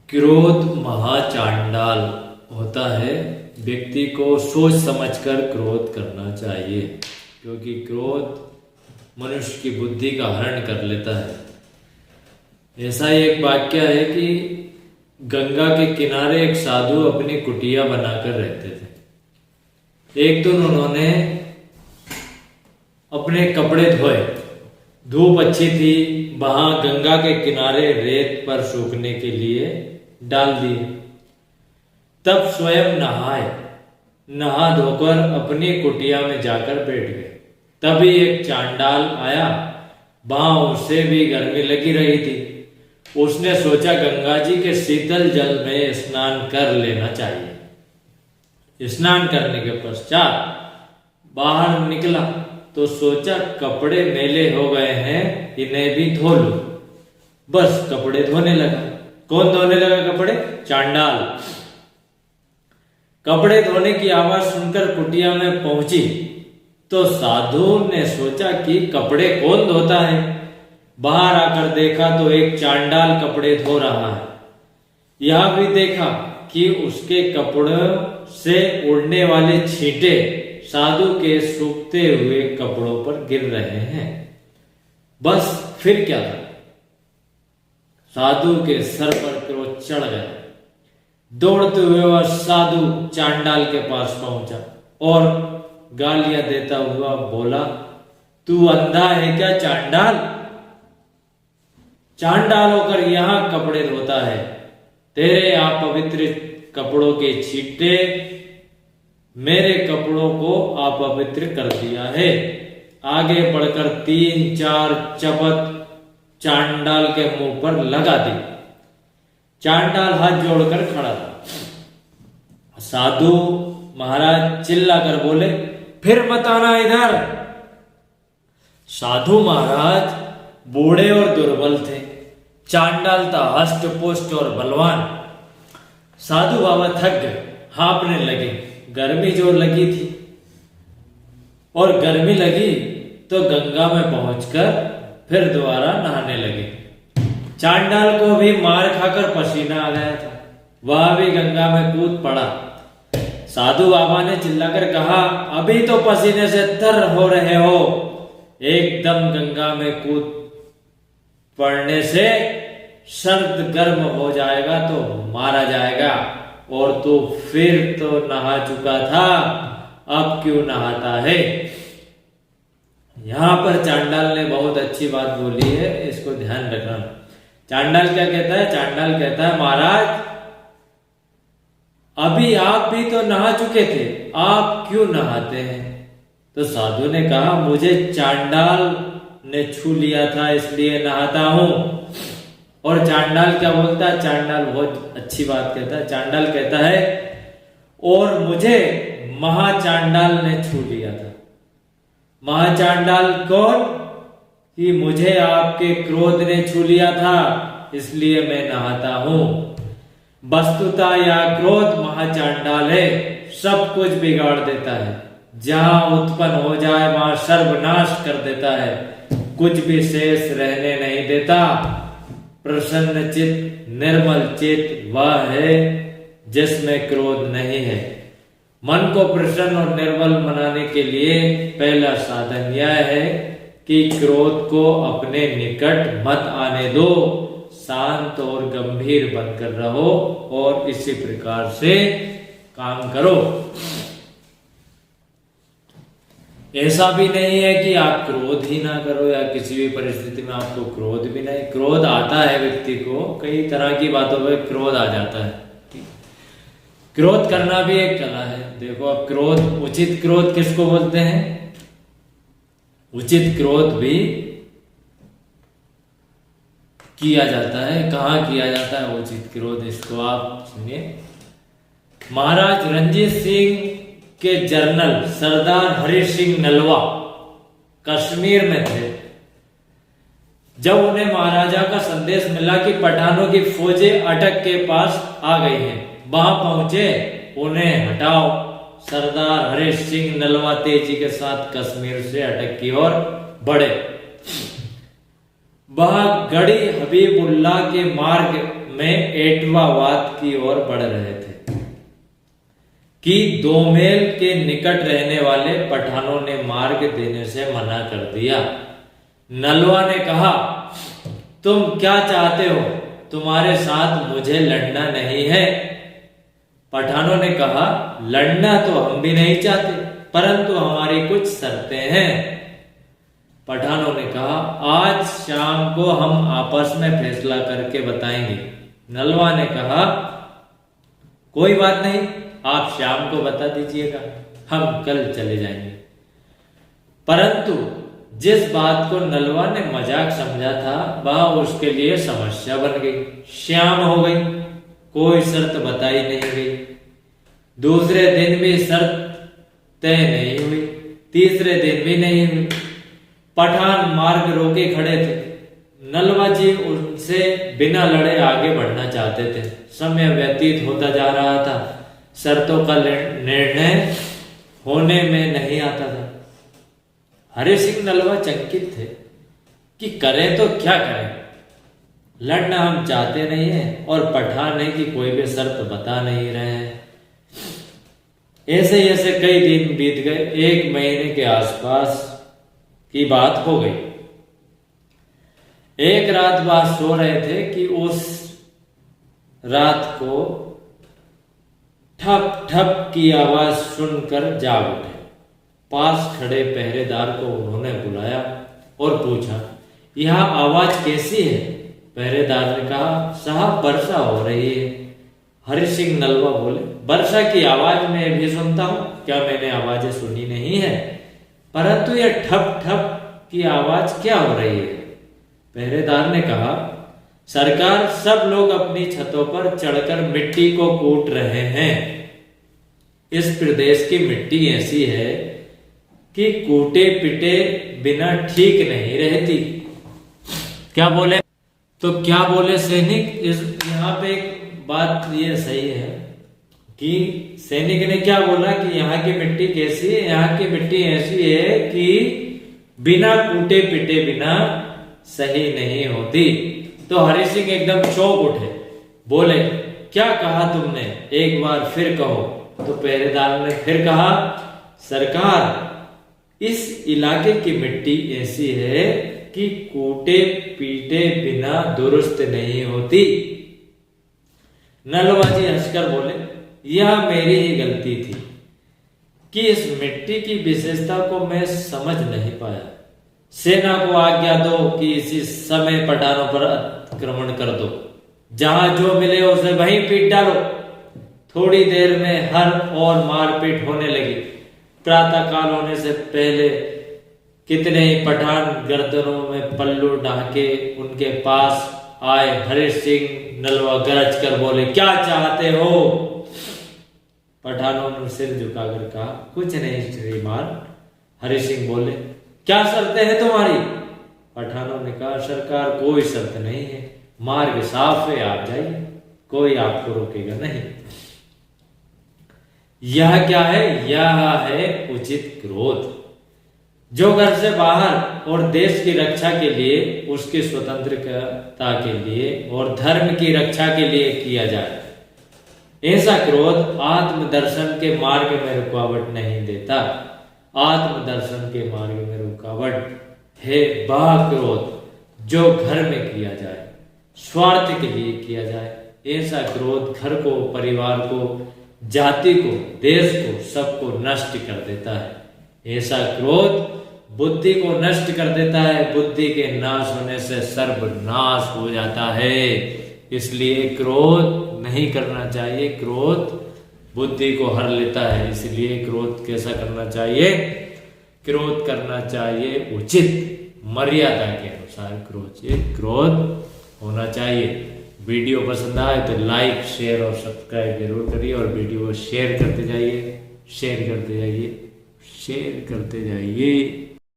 क्रोध महाचांडाल होता है। व्यक्ति को सोच समझकर क्रोध करना चाहिए, क्योंकि क्रोध मनुष्य की बुद्धि का हरण कर लेता है। ऐसा ही एक वाक्य है कि गंगा के किनारे एक साधु अपनी कुटिया बनाकर रहते थे। एक दिन उन्होंने अपने कपड़े धोए, धूप अच्छी थी, वहां गंगा के किनारे रेत पर सूखने के लिए डाल दिए। तब स्वयं नहा धोकर अपनी कुटिया में जाकर बैठ गए। तभी एक चांडाल आया, वहां उसे भी गर्मी लगी रही थी। उसने सोचा गंगा जी के शीतल जल में स्नान कर लेना चाहिए। स्नान करने के पश्चात बाहर निकला तो सोचा कपड़े मेले हो गए हैं, इन्हें भी धो लूं। बस कपड़े धोने लगा। कौन धोने लगा कपड़े? चांडाल। कपड़े धोने की आवाज सुनकर कुटिया में पहुंची तो साधु ने सोचा कि कपड़े कौन धोता है। बाहर आकर देखा तो एक चांडाल कपड़े धो रहा है। यह भी देखा कि उसके कपड़ों से उड़ने वाले छींटे साधु के सूखते हुए कपड़ों पर गिर रहे हैं। बस फिर क्या था, साधु के सर पर क्रोध चढ़ गया। दौड़ते हुए वह साधु चांडाल के पास पहुंचा और गालियां देता हुआ बोला, तू अंधा है क्या चांडाल? चांडाल होकर यहां कपड़े धोता है। तेरे अपवित्र कपड़ों के छींटे मेरे कपड़ों को अपवित्र कर दिया है। आगे बढ़कर 3-4 चपत चांडाल के मुंह पर लगा दी। चांडाल हाथ जोड़कर खड़ा था। साधु महाराज चिल्लाकर बोले, फिर मत आना इधर। साधु महाराज बूढ़े और दुर्बल थे। चांडाल था हष्ट पुष्ट और बलवान। साधु बाबा थक गए, हांफने लगे। गर्मी जोर लगी थी और गर्मी लगी तो गंगा में पहुंचकर फिर दोबारा नहाने लगे। चांडाल को भी मार खाकर पसीना आ गया था, वह भी गंगा में कूद पड़ा। साधु बाबा ने चिल्लाकर कहा, अभी तो पसीने से तर हो रहे हो, एकदम गंगा में कूद पड़ने से सर्द गर्म हो जाएगा तो मारा जाएगा। और तू फिर तो नहा चुका था, अब क्यों नहाता है? यहां पर चांडाल ने बहुत अच्छी बात बोली है, इसको ध्यान रखना। चांडाल क्या कहता है? चांडाल कहता है, महाराज अभी आप भी तो नहा चुके थे, आप क्यों नहाते हैं? तो साधु ने कहा, मुझे चांडाल ने छू लिया था इसलिए नहाता हूं। और चांडाल क्या बोलता है? चांडाल बहुत अच्छी बात कहता है। चांडाल कहता है, और मुझे महाचांडाल ने छू लिया था। महाचांडाल कौन? कि मुझे आपके क्रोध ने छू लिया था, इसलिए मैं नहाता हूं। वस्तुतः यह क्रोध महाचांडाल है, सब कुछ बिगाड़ देता है। जहां उत्पन्न हो जाए वहां सर्वनाश कर देता है, कुछ भी शेष रहने नहीं देता। प्रसन्न चित्त निर्मल चित्त वह है जिसमें क्रोध नहीं है। मन को प्रसन्न और निर्मल बनाने के लिए पहला साधन यह है कि क्रोध को अपने निकट मत आने दो, शांत और गंभीर बनकर रहो और इसी प्रकार से काम करो। ऐसा भी नहीं है कि आप क्रोध ही ना करो या किसी भी परिस्थिति में आपको क्रोध भी नहीं। क्रोध आता है व्यक्ति को, कई तरह की बातों पे क्रोध आ जाता है। क्रोध करना भी एक कला है। देखो अब क्रोध, उचित क्रोध किसको बोलते हैं? उचित क्रोध भी किया जाता है। कहाँ किया जाता है उचित क्रोध? इसको आप सुनिए। महाराज रणजीत सिंह के जनरल सरदार हरि सिंह नलवा कश्मीर में थे। जब उन्हें महाराजा का संदेश मिला कि पठानों की फौजें अटक के पास आ गई हैं, वहां पहुंचे, उन्हें हटाओ। सरदार हरि सिंह नलवा तेजी के साथ कश्मीर से अटक की ओर बढ़े। वह गढ़ी हबीबुल्लाह के मार्ग में एटवावाद की ओर बढ़ रहे थे कि दोमेल के निकट रहने वाले पठानों ने मार्ग देने से मना कर दिया। नलवा ने कहा, तुम क्या चाहते हो? तुम्हारे साथ मुझे लड़ना नहीं है। पठानों ने कहा, लड़ना तो हम भी नहीं चाहते, परंतु हमारी कुछ शर्तें हैं। पठानों ने कहा, आज शाम को हम आपस में फैसला करके बताएंगे। नलवा ने कहा, कोई बात नहीं, आप शाम को बता दीजिएगा, हम कल चले जाएंगे। परंतु जिस बात को नलवा ने मजाक समझा था वह उसके लिए समस्या बन गई। शाम हो गई, कोई शर्त बताई नहीं गई। दूसरे दिन भी शर्त तय नहीं हुई, तीसरे दिन भी नहीं हुई। पठान मार्ग रोके खड़े थे। नलवा जी उनसे बिना लड़े आगे बढ़ना चाहते थे। समय व्यतीत होता जा रहा था, शर्तों का निर्णय होने में नहीं आता था। हरि सिंह नलवा चकित थे कि करें तो क्या करें। लड़ना हम चाहते नहीं हैं और पठान है कि कोई भी शर्त बता नहीं रहे हैं। ऐसे ऐसे कई दिन बीत गए। 1 महीने के आसपास की बात हो गई। एक रात बाद सो रहे थे कि उस रात को ठप ठप की आवाज सुनकर जाग उठे। पास खड़े पहरेदार को उन्होंने बुलाया और पूछा, यह आवाज कैसी है? पहरेदार ने कहा, साहब वर्षा हो रही है। हरि सिंह नलवा बोले, वर्षा की आवाज मैं भी सुनता हूं, क्या मैंने आवाजें सुनी नहीं है? परंतु यह ठप ठप की आवाज क्या हो रही है? पहरेदार ने कहा, सरकार, सब लोग अपनी छतों पर चढ़कर मिट्टी को कूट रहे हैं। इस प्रदेश की मिट्टी ऐसी है कि कूटे पिटे बिना ठीक नहीं रहती। क्या बोले? तो क्या बोले सैनिक? इस यहाँ पे एक बात ये सही है कि सैनिक ने क्या बोला कि यहाँ की मिट्टी कैसी है? यहाँ की मिट्टी ऐसी है कि बिना कूटे पिटे बिना सही नहीं होती। तो हरि सिंह एकदम चौंक उठे, बोले, क्या कहा तुमने? एक बार फिर कहो। तो पहरेदार ने फिर कहा, सरकार, इस इलाके की मिट्टी ऐसी है कि कूटे पीटे बिना दुरुस्त नहीं होती। नलवा जी हंसकर बोले, यह मेरी ही गलती थी कि इस मिट्टी की विशेषता को मैं समझ नहीं पाया। सेना को आज्ञा दो कि इसी समय पठानों पर आक्रमण कर दो। जहां जो मिले उसे वहीं पीट डालो। थोड़ी देर में हर और मारपीट होने लगी। प्रातः काल होने से पहले कितने ही पठान गर्दनों में पल्लू ढाके उनके पास आए। हरि सिंह नलवा गरज कर बोले, क्या चाहते हो? पठानों ने सिर झुकाकर कहा, कुछ नहीं श्रीमान। हरि सिंह बोले, क्या शर्तें हैं तुम्हारी? पठानों ने कहा, सरकार, कोई शर्त नहीं है, मार्ग साफ है, आप जाइए, कोई आपको रोकेगा नहीं। यह क्या है? यह है उचित क्रोध, जो घर से बाहर और देश की रक्षा के लिए, उसकी स्वतंत्रता के लिए और धर्म की रक्षा के लिए किया जाए। ऐसा क्रोध आत्मदर्शन के मार्ग में रुकावट नहीं देता। आत्मदर्शन के मार्ग में रुकावट है वह क्रोध जो घर में किया जाए, स्वार्थ के लिए किया जाए। ऐसा क्रोध घर को, परिवार को, जाति को, देश को, सबको नष्ट कर देता है। ऐसा क्रोध बुद्धि को नष्ट कर देता है। बुद्धि के नाश होने से सर्वनाश हो जाता है। इसलिए क्रोध नहीं करना चाहिए। क्रोध बुद्धि को हर लेता है। इसलिए क्रोध कैसा करना चाहिए? क्रोध करना चाहिए उचित मर्यादा के अनुसार। क्रोध होना चाहिए। वीडियो पसंद आए तो लाइक, शेयर और सब्सक्राइब जरूर करिए और वीडियो को शेयर करते जाइए, शेयर करते जाइए, शेयर करते जाइए।